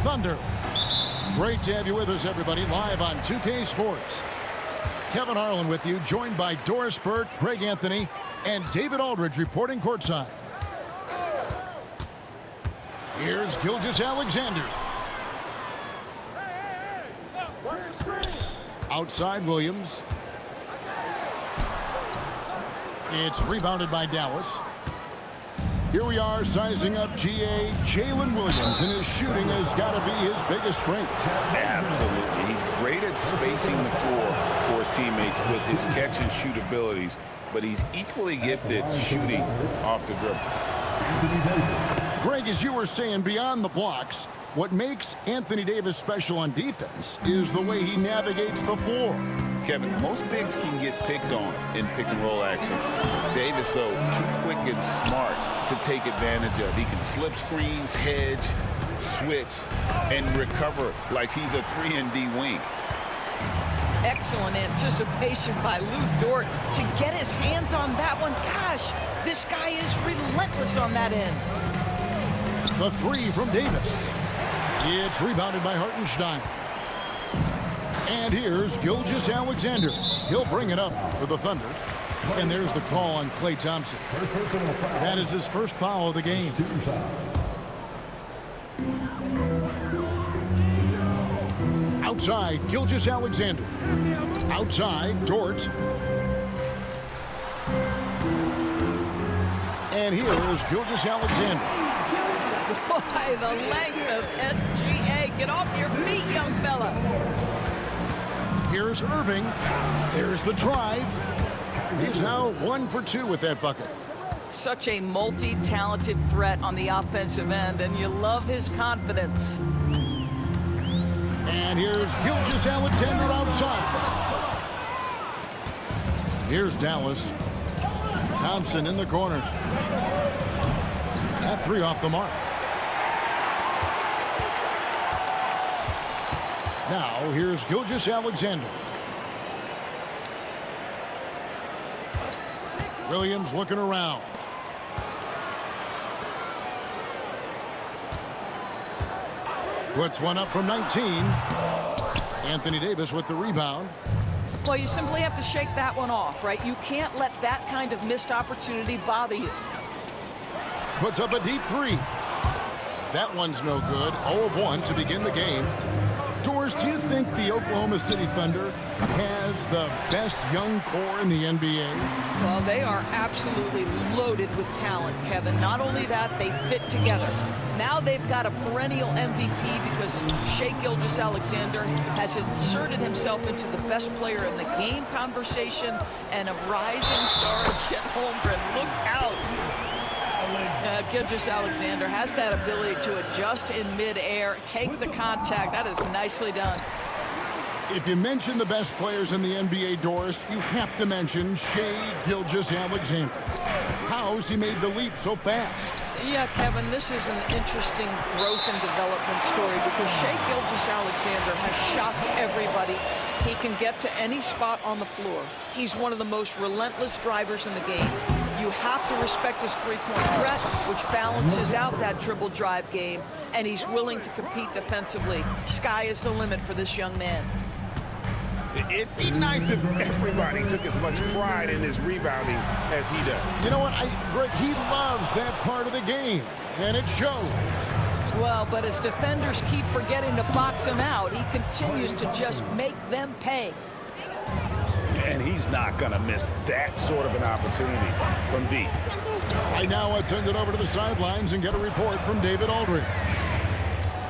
Thunder. Great to have you with us, everybody, live on 2K Sports. Kevin Harlan with you, joined by Doris Burt, Greg Anthony, and David Aldridge reporting courtside. Here's Gilgeous-Alexander. Outside Williams. It's rebounded by Dallas. Here we are sizing up GA Jalen Williams, and his shooting has got to be his biggest strength. Absolutely. He's great at spacing the floor for his teammates with his catch-and-shoot abilities, but he's equally gifted shooting off the dribble. Greg, as you were saying, beyond the blocks, what makes Anthony Davis special on defense is the way he navigates the floor. Kevin, most bigs can get picked on in pick-and-roll action. Davis, though, too quick and smart to take advantage of. He can slip screens, hedge, switch, and recover like he's a 3-and-D wing. Excellent anticipation by Lou Dort to get his hands on that one. Gosh, this guy is relentless on that end. The three from Davis. It's rebounded by Hartenstein. And here's Gilgeous-Alexander. He'll bring it up for the Thunder. And there's the call on Klay Thompson. That is his first foul of the game. Outside, Gilgeous-Alexander. Outside, Dort. And here is Gilgeous-Alexander. Boy, the length of SGA. Get off your feet, young fella. Here's Irving. There's the drive. He's now 1 for 2 with that bucket. Such a multi-talented threat on the offensive end, and you love his confidence. And here's Gilgeous-Alexander outside. Here's Dallas. Thompson in the corner. That three off the mark. Now, here's Gilgeous-Alexander. Williams looking around. Puts one up from 19. Anthony Davis with the rebound. Well, you simply have to shake that one off, right? You can't let that kind of missed opportunity bother you. Puts up a deep three. That one's no good. 0 of 1 to begin the game. Doris, do you think the Oklahoma City Thunder has the best young core in the NBA? Well, they are absolutely loaded with talent, Kevin. Not only that, they fit together. Now they've got a perennial MVP because Shai Gilgeous-Alexander has inserted himself into the best player in the game conversation, and a rising star, Chet Holmgren. Look out. Gilgeous-Alexander has that ability to adjust in midair, take the contact. That is nicely done. If you mention the best players in the NBA, Doris, you have to mention Shai Gilgeous-Alexander. How's he made the leap so fast? Yeah, Kevin, this is an interesting growth and development story because Shai Gilgeous-Alexander has shocked everybody. He can get to any spot on the floor. He's one of the most relentless drivers in the game. You have to respect his three-point threat, which balances out that dribble drive game, and he's willing to compete defensively. Sky is the limit for this young man. It'd be nice if everybody took as much pride in his rebounding as he does. You know what, Greg, he loves that part of the game, and it shows. Well, but as defenders keep forgetting to box him out, he continues to just make them pay. And he's not going to miss that sort of an opportunity from deep. Right now, let's send it over to the sidelines and get a report from David Aldridge.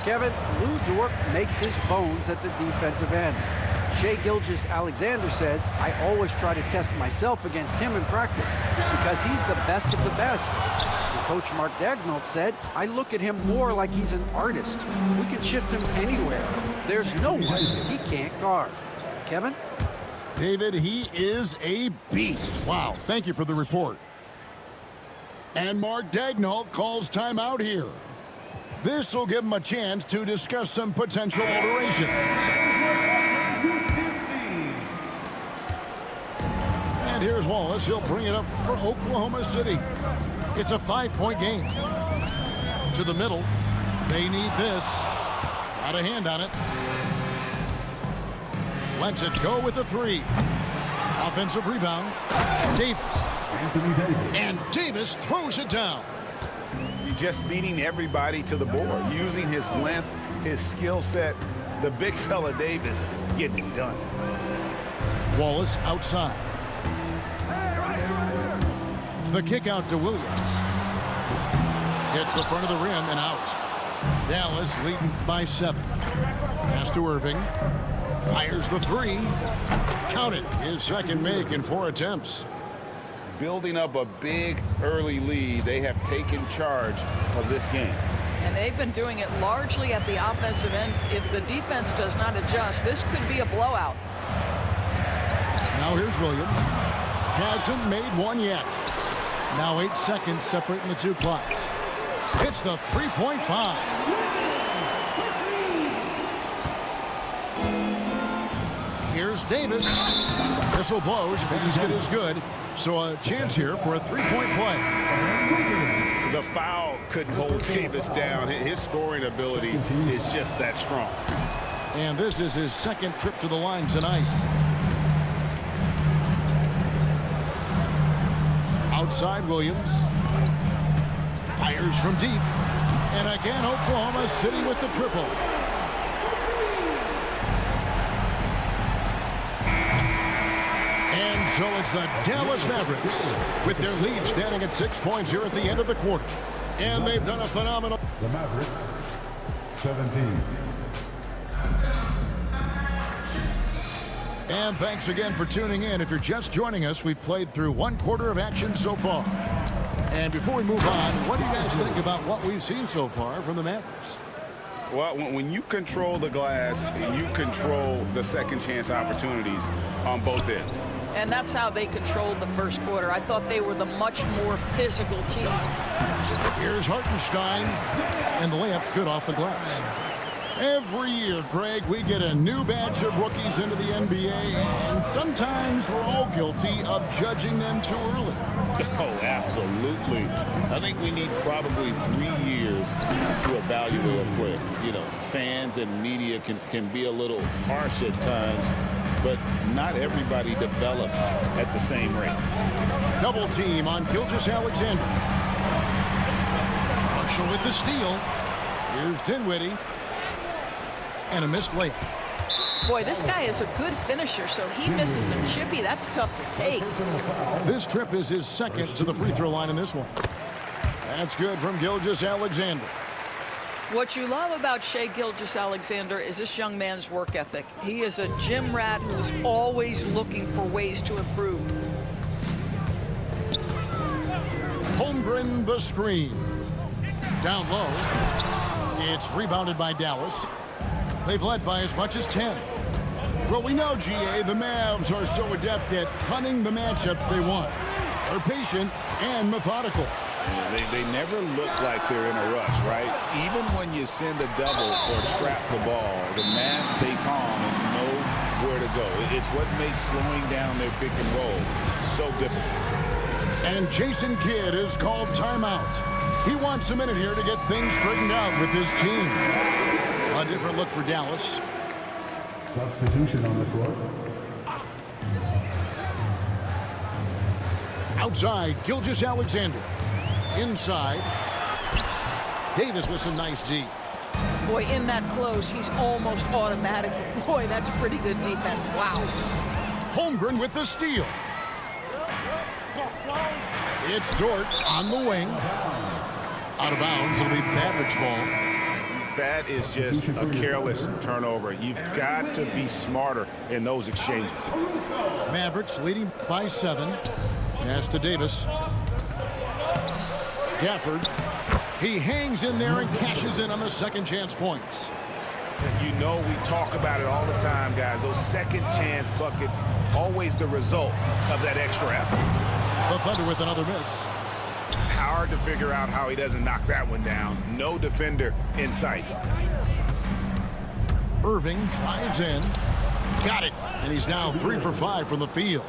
Kevin, Lou Dort makes his bones at the defensive end. Shai Gilgeous-Alexander says, I always try to test myself against him in practice because he's the best of the best. And Coach Mark Daigneault said, I look at him more like he's an artist. We can shift him anywhere. There's no one he can't guard. Kevin? David, he is a beast. Wow, thank you for the report. And Mark Daigneault calls timeout here. This will give him a chance to discuss some potential alterations. And here's Wallace. He'll bring it up for Oklahoma City. It's a 5-point game. To the middle. They need this. Got a hand on it. Lets it go with a three. Offensive rebound. Davis. And Davis throws it down. He's just beating everybody to the board, using his length, his skill set. The big fella Davis getting it done. Wallace outside. The kick out to Williams. Hits the front of the rim and out. Dallas leading by 7. Pass to Irving. Fires the three. Count it. His second make in 4 attempts. Building up a big early lead. They have taken charge of this game. And they've been doing it largely at the offensive end. If the defense does not adjust, this could be a blowout. Now here's Williams. Hasn't made one yet. Now 8 seconds separating the two clocks. It's the three-point bomb. Here's Davis. Whistle blows. Basket is good. So a chance here for a three-point play. The foul couldn't hold Davis down. His scoring ability is just that strong. And this is his second trip to the line tonight. Outside Williams. Fires from deep. And again, Oklahoma City with the triple. And so it's the Dallas Mavericks with their lead standing at 6 points here at the end of the quarter. And they've done a phenomenal... The Mavericks, 17. And thanks again for tuning in. If you're just joining us, we've played through 1 quarter of action so far. And before we move on, what do you guys think about what we've seen so far from the Mavericks? Well, when you control the glass, you control the second chance opportunities on both ends. And that's how they controlled the first quarter. I thought they were the much more physical team. Here's Hartenstein, and the layup's good off the glass. Every year, Greg, we get a new batch of rookies into the NBA, and sometimes we're all guilty of judging them too early. Oh, absolutely. I think we need probably 3 years to evaluate a player. You know, fans and media can be a little harsh at times, but not everybody develops at the same rate. Double team on Gilgeous-Alexander. Marshall with the steal. Here's Dinwiddie. And a missed layup. Boy, this guy is a good finisher, so he misses a chippy. That's tough to take. This trip is his second to the free throw line in this one. That's good from Gilgeous-Alexander. What you love about Shai Gilgeous-Alexander is this young man's work ethic. He is a gym rat who's always looking for ways to improve. Holmgren the screen. Down low. It's rebounded by Dallas. They've led by as much as 10. Well, we know, GA, the Mavs are so adept at hunting the matchups they want. They're patient and methodical. Yeah, they never look like they're in a rush, right? Even when you send a double or trap the ball, the Mavs stay calm and know where to go. It's what makes slowing down their pick and roll so difficult. And Jason Kidd is called timeout. He wants a minute here to get things straightened out with his team. A different look for Dallas. Substitution on the court. Outside, Gilgeous-Alexander. Inside, Davis with some nice D. Boy, in that close, he's almost automatic. Boy, that's pretty good defense. Wow. Holmgren with the steal. It's Dort on the wing. Out of bounds, it'll be Mavericks ball. That is just a careless turnover. You've got to be smarter in those exchanges. Mavericks leading by 7. Pass to Davis. Gafford. He hangs in there and cashes in on the second chance points. You know we talk about it all the time, guys. Those second chance buckets, always the result of that extra effort. The Thunder with another miss. Hard to figure out how he doesn't knock that one down. No defender in sight. Irving drives in. Got it. And he's now 3 for 5 from the field.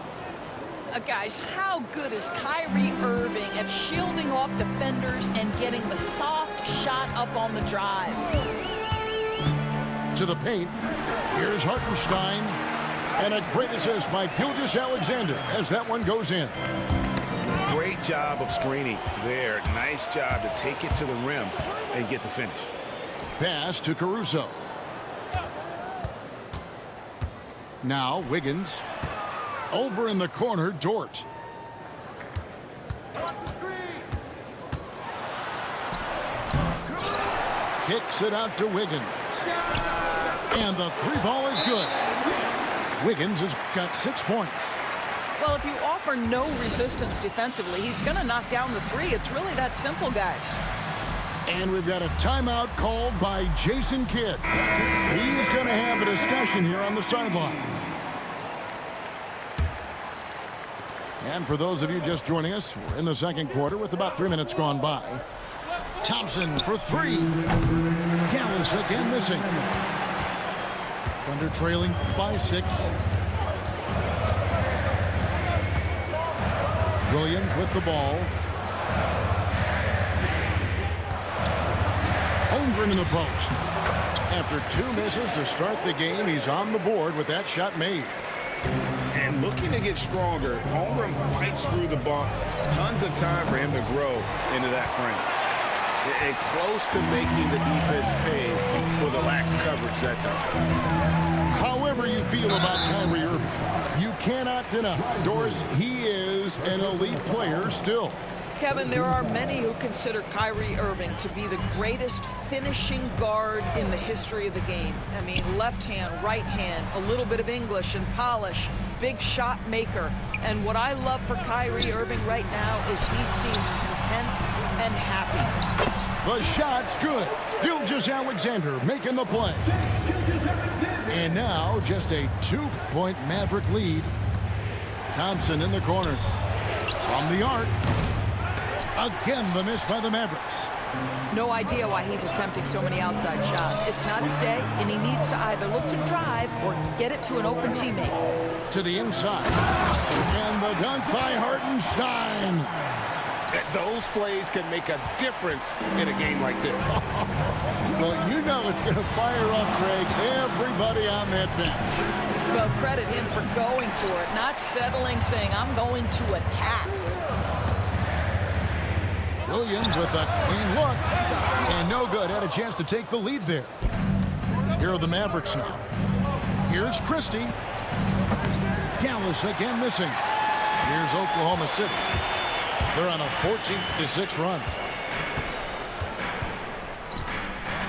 Guys, how good is Kyrie Irving at shielding off defenders and getting the soft shot up on the drive? To the paint. Here's Hartenstein. And a great assist by Gilgeous-Alexander as that one goes in. Great job of screening there. Nice job to take it to the rim and get the finish. Pass to Caruso. Now Wiggins. Over in the corner, Dort. Kicks it out to Wiggins. And the three ball is good. Wiggins has got 6 points. Well, if you offer no resistance defensively, he's going to knock down the three. It's really that simple, guys. And we've got a timeout called by Jason Kidd. He's going to have a discussion here on the sideline. And for those of you just joining us, we're in the second quarter with about 3 minutes gone by. Thompson for three. Dallas again missing. Thunder trailing by 6. Williams with the ball. Holmgren in the post. After 2 misses to start the game, he's on the board with that shot made. And looking to get stronger, Holmgren fights through the bump. Tons of time for him to grow into that frame. And close to making the defense pay for the lax coverage that time. However you feel about Kyrie Irving, you cannot deny, Doris, he is an elite player still. Kevin, there are many who consider Kyrie Irving to be the greatest finishing guard in the history of the game. I mean, left hand, right hand, a little bit of English and polish, big shot maker. And what I love for Kyrie Irving right now is he seems content and happy. The shot's good. Gilgeous-Alexander making the play. And now just a 2-point Maverick lead. Thompson in the corner. From the arc. Again, the miss by the Mavericks. No idea why he's attempting so many outside shots. It's not his day, and he needs to either look to drive or get it to an open teammate. To the inside. And the dunk by Hartenstein. Those plays can make a difference in a game like this. Well, you know it's going to fire up, Greg, everybody on that bench. Well, credit him for going for it, not settling, saying, I'm going to attack. Williams with a clean look. And no good. Had a chance to take the lead there. Here are the Mavericks now. Here's Christie. Dallas again missing. Here's Oklahoma City. They're on a 14-6 run.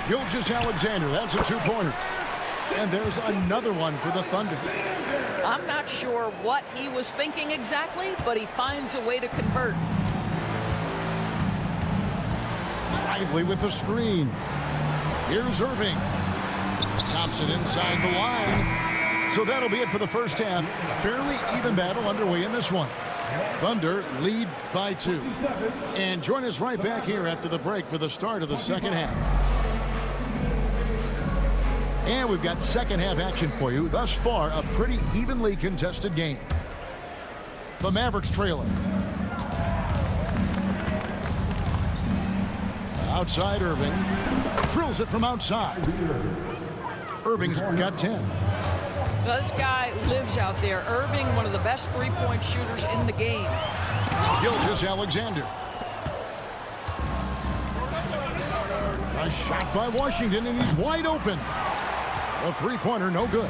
Gilgeous-Alexander, that's a 2-pointer. And there's another one for the Thunder. I'm not sure what he was thinking exactly, but he finds a way to convert. Lively with the screen. Here's Irving. Thompson inside the line. So that'll be it for the first half. Fairly even battle underway in this one. Thunder lead by 2. And join us right back here after the break for the start of the second half. And we've got second half action for you. Thus far, a pretty evenly contested game. The Mavericks trailing. Outside Irving. Drills it from outside. Irving's got 10. Now, this guy lives out there. Irving, one of the best three-point shooters in the game. Gilgeous-Alexander. A shot by Washington, and he's wide open. A three-pointer, no good.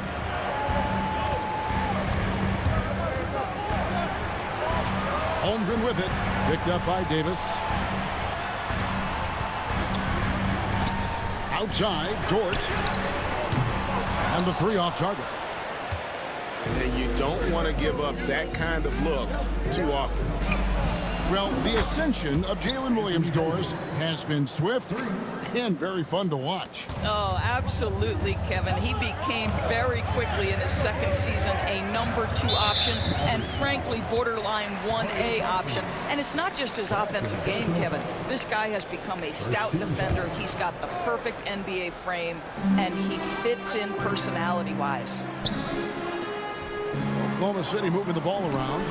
Holmgren with it. Picked up by Davis. Outside, Dort. And the three off target. And you don't want to give up that kind of look too often. Well, the ascension of Jalen Williams, Doris, has been swift and very fun to watch. Oh, absolutely, Kevin. He became very quickly in his second season a number 2 option and, frankly, borderline 1A option. And it's not just his offensive game, Kevin. This guy has become a stout defender. He's got the perfect NBA frame, and he fits in personality-wise. Oklahoma City moving the ball around.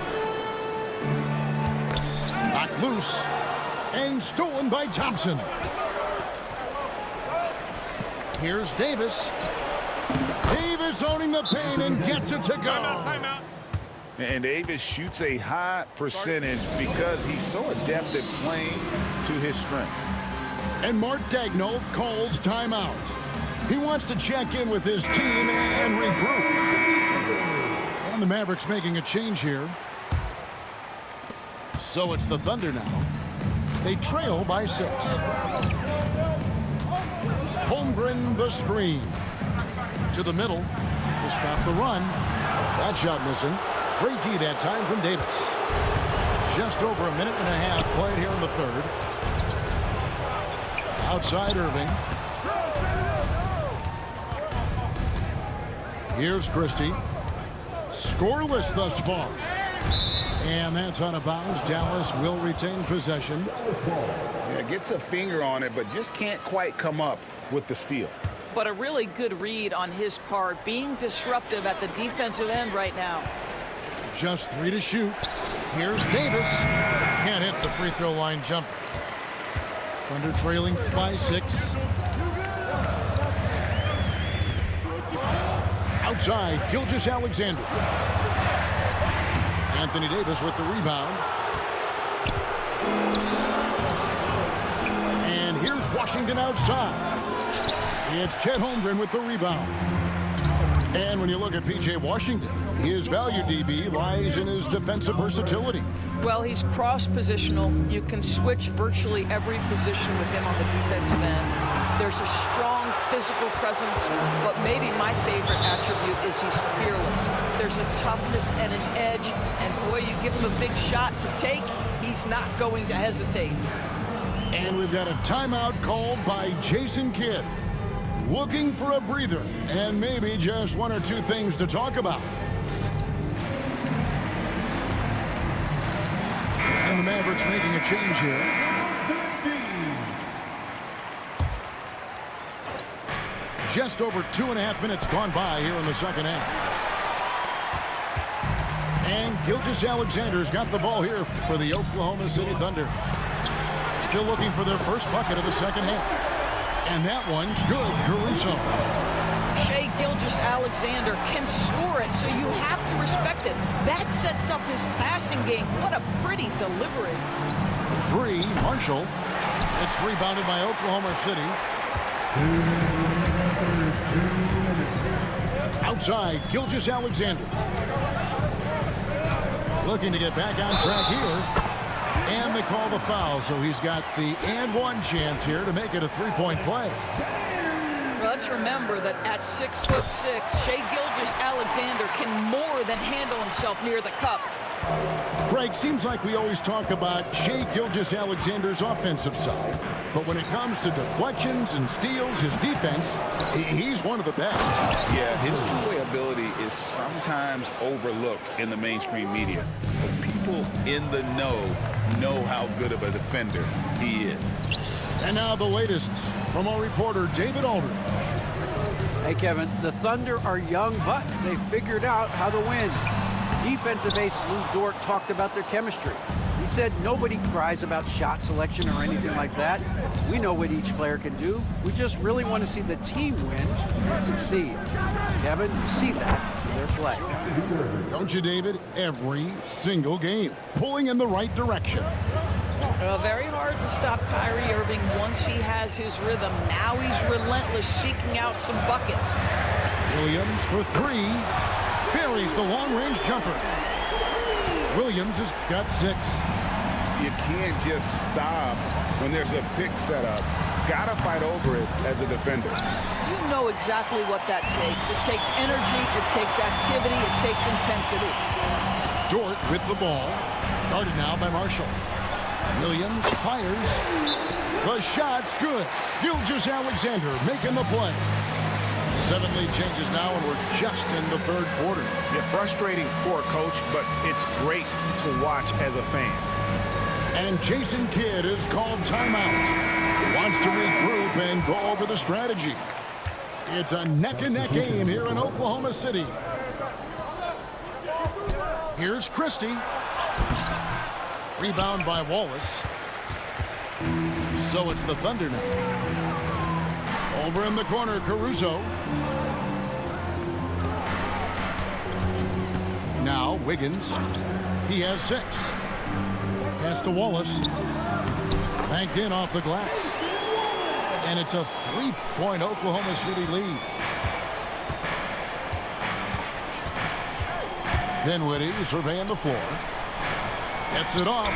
Knocked loose and stolen by Thompson. Here's Davis. Davis owning the paint and gets it to go. Timeout. And Davis shoots a high percentage because he's so adept at playing to his strengths. And Mark Daigneault calls timeout. He wants to check in with his team and regroup. And the Mavericks making a change here. So it's the Thunder now. They trail by 6. Holmgren the screen. To the middle to stop the run. That shot missing. Great D that time from Davis. Just over a minute and a half played here in the third. Outside Irving. Here's Christie. Scoreless thus far. And that's out of bounds. Dallas will retain possession. Yeah, gets a finger on it, but just can't quite come up with the steal. But a really good read on his part, being disruptive at the defensive end right now. Just 3 to shoot. Here's Davis. Can't hit the free throw line jumper. Thunder trailing by 6. Outside, Gilgeous-Alexander. Anthony Davis with the rebound. And here's Washington outside. It's Chet Holmgren with the rebound. And when you look at P.J. Washington, his value, DB, lies in his defensive versatility. Well, he's cross-positional. You can switch virtually every position with him on the defensive end. There's a strong physical presence, but maybe my favorite attribute is he's fearless. There's a toughness and an edge, and boy, you give him a big shot to take, he's not going to hesitate. And we've got a timeout called by Jason Kidd. Looking for a breather and maybe just 1 or 2 things to talk about. And the Mavericks making a change here. Just over 2.5 minutes gone by here in the second half. And Gilgeous-Alexander's got the ball here for the Oklahoma City Thunder. Still looking for their first bucket of the second half. And that one's good. Caruso. Shai Gilgeous-Alexander can score it, so you have to respect it. That sets up his passing game. What a pretty delivery. 3, Marshall. It's rebounded by Oklahoma City. Outside, Gilgeous-Alexander. Looking to get back on track here. And they call the foul, so he's got the and 1 chance here to make it a 3-point play. Well, let's remember that at 6'6", Shai Gilgeous-Alexander can more than handle himself near the cup. Craig, seems like we always talk about Shai Gilgeous-Alexander's offensive side, but when it comes to deflections and steals, his defense, he's one of the best. Yeah, his two-way ability is sometimes overlooked in the mainstream media. But people in the know how good of a defender he is. And now the latest from our reporter, David Aldridge. Hey, Kevin, the Thunder are young, but they figured out how to win. Defensive ace Lou Dort talked about their chemistry. He said nobody cries about shot selection or anything like that. We know what each player can do. We just really want to see the team win and succeed. Kevin, you see that in their play. Don't you, David? Every single game, pulling in the right direction. Well, very hard to stop Kyrie Irving once he has his rhythm. Now he's relentless, seeking out some buckets. Williams for 3. Buries the long-range jumper. Williams has got 6. You can't just stop when there's a pick set up. Gotta fight over it as a defender. You know exactly what that takes. It takes energy, it takes activity, it takes intensity. Dort with the ball. Guarded now by Marshall. Williams fires. The shot's good. Gilgeous-Alexander making the play. 7 lead changes now, and we're just in the third quarter. Yeah, frustrating for a coach, but it's great to watch as a fan. And Jason Kidd is called timeout. Wants to regroup and go over the strategy. It's a neck-and-neck game here in Oklahoma City. Here's Christie. Rebound by Wallace. So it's the Thunder now. Over in the corner, Caruso. Now Wiggins. He has 6. Pass to Wallace. Banked in off the glass. And it's a 3-point Oklahoma City lead. Dinwiddie surveying the floor. Gets it off.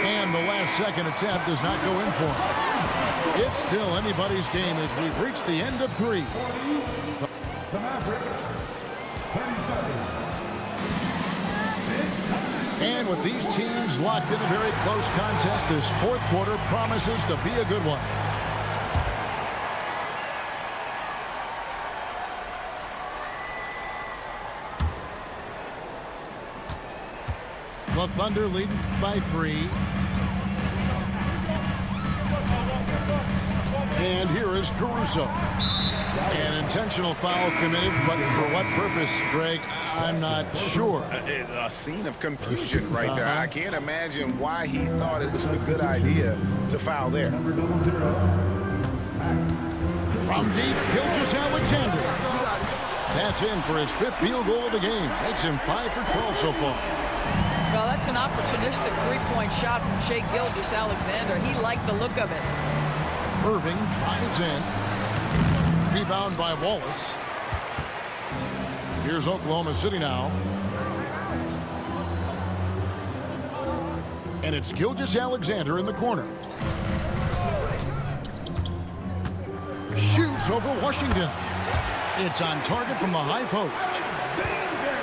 And the last second attempt does not go in for him. It's still anybody's game as we've reached the end of 3. The Mavericks, 37. And with these teams locked in a very close contest, this fourth quarter promises to be a good one. The Thunder leading by 3. And here is Caruso. An intentional foul committed, but for what purpose, Greg, I'm not sure. A scene of confusion right there. I can't imagine why he thought it was a good idea to foul there. Number 00. From deep, Gilgeous Alexander. That's in for his 5th field goal of the game. Makes him 5 for 12 so far. Well, that's an opportunistic 3-point shot from Shai Gilgeous-Alexander. He liked the look of it. Irving drives in. Rebound by Wallace. Here's Oklahoma City now. And it's Gilgeous-Alexander in the corner. Shoots over Washington. It's on target from the high post.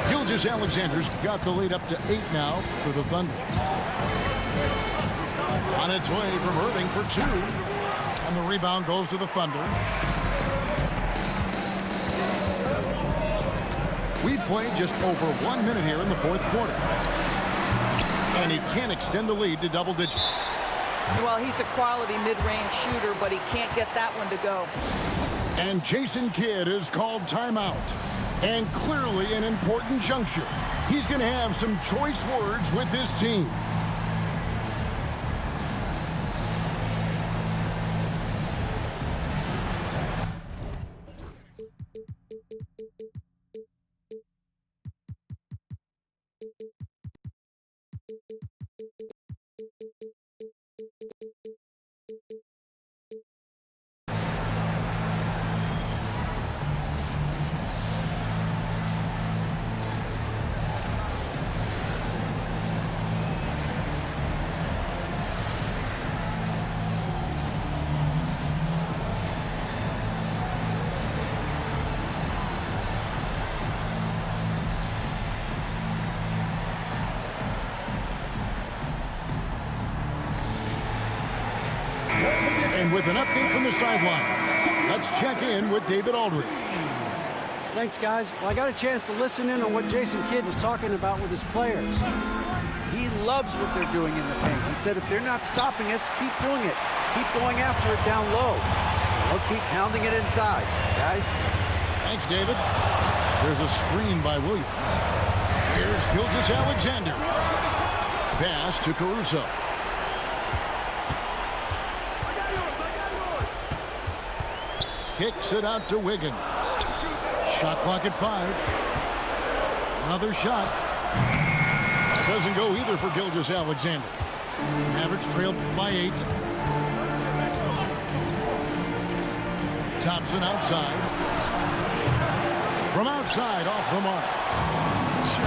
Gilgeous-Alexander's got the lead up to 8 now for the Thunder. On its way from Irving for 2. And the rebound goes to the Thunder. We played just over 1 minute here in the fourth quarter. And he can't extend the lead to double digits. Well, he's a quality mid-range shooter, but he can't get that one to go. And Jason Kidd is called timeout. And clearly an important juncture. He's going to have some choice words with his team. And with an update from the sideline, let's check in with David Aldridge. Thanks, guys. Well, I got a chance to listen in on what Jason Kidd was talking about with his players. He loves what they're doing in the paint. He said if they're not stopping us, keep doing it. Keep going after it down low. We'll keep pounding it inside, guys. Thanks, David. There's a screen by Williams. Here's Gilgeous-Alexander. Pass to Caruso. Kicks it out to Wiggins. Shot clock at 5. Another shot. That doesn't go either for Gilgeous-Alexander. Mavericks trailed by 8. Thompson outside. From outside, off the mark.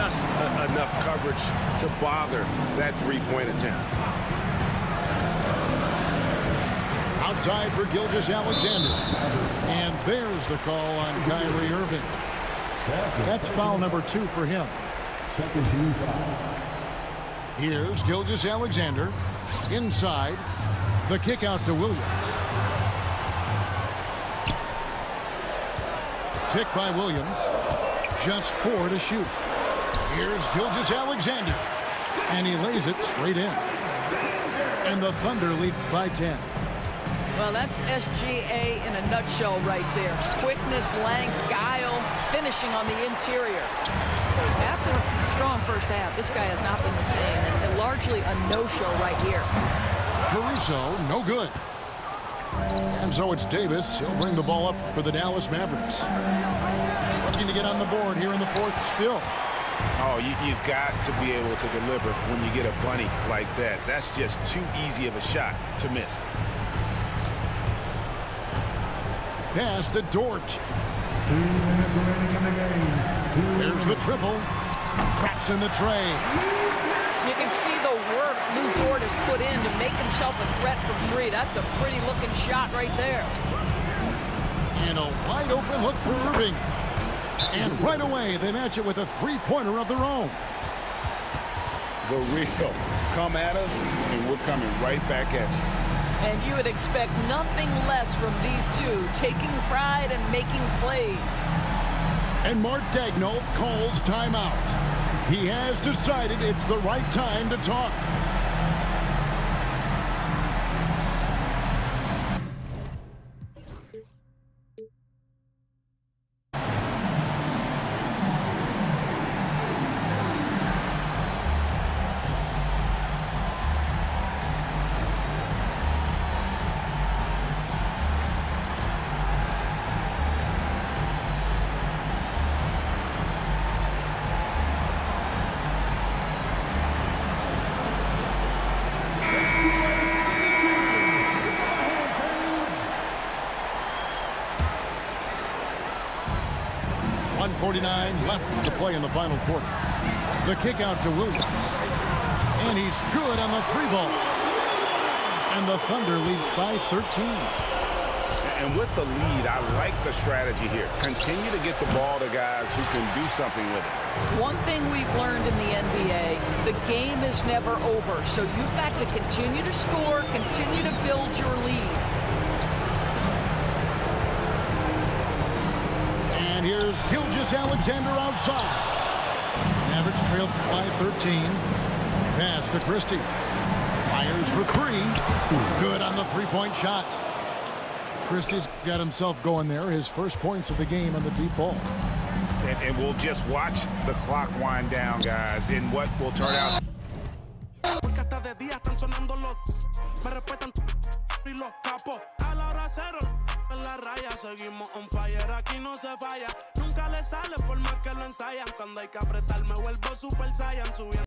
Just enough coverage to bother that 3-point attempt. Outside for Gilgeous-Alexander. And there's the call on Kyrie Irving. That's foul number 2 for him. Second team foul. Here's Gilgeous-Alexander. Inside. The kick out to Williams. Pick by Williams. Just 4 to shoot. Here's Gilgeous-Alexander. And he lays it straight in. And the Thunder lead by 10. Well, that's SGA in a nutshell right there. Quickness, length, guile, finishing on the interior. After the strong first half, this guy has not been the same, and largely a no-show right here. Caruso, no good. And so it's Davis. He'll bring the ball up for the Dallas Mavericks. Looking to get on the board here in the fourth still. Oh, you've got to be able to deliver when you get a bunny like that. That's just too easy of a shot to miss. Pass to Dort. 2 minutes remaining in the game. There's the triple. Traps in the tray. You can see the work Lou Dort has put in to make himself a threat from three. That's a pretty looking shot right there. And a wide open look for Irving. And right away, they match it with a three-pointer of their own. The real. Come at us, and we're coming right back at you. And you would expect nothing less from these two, taking pride and making plays. And Mark Daigneault calls timeout. He has decided it's the right time to talk. .49 left to play in the final quarter. The kick out to Williams. And he's good on the three ball. And the Thunder lead by 13. And with the lead, I like the strategy here. Continue to get the ball to guys who can do something with it. One thing we've learned in the NBA, the game is never over. So you've got to continue to score, continue to build your lead. And here's Gilgeous-Alexander outside. Mavericks trail by 13. Pass to Christie. Fires for three. Good on the three-point shot. Christie's got himself going there. His first points of the game on the deep ball. And we'll just watch the clock wind down, guys, in what will turn out. La raya, seguimos on fire, aquí no se falla. Nunca le sale por más que lo ensayan. Cuando hay que apretar me vuelvo super saiyan, subiendo.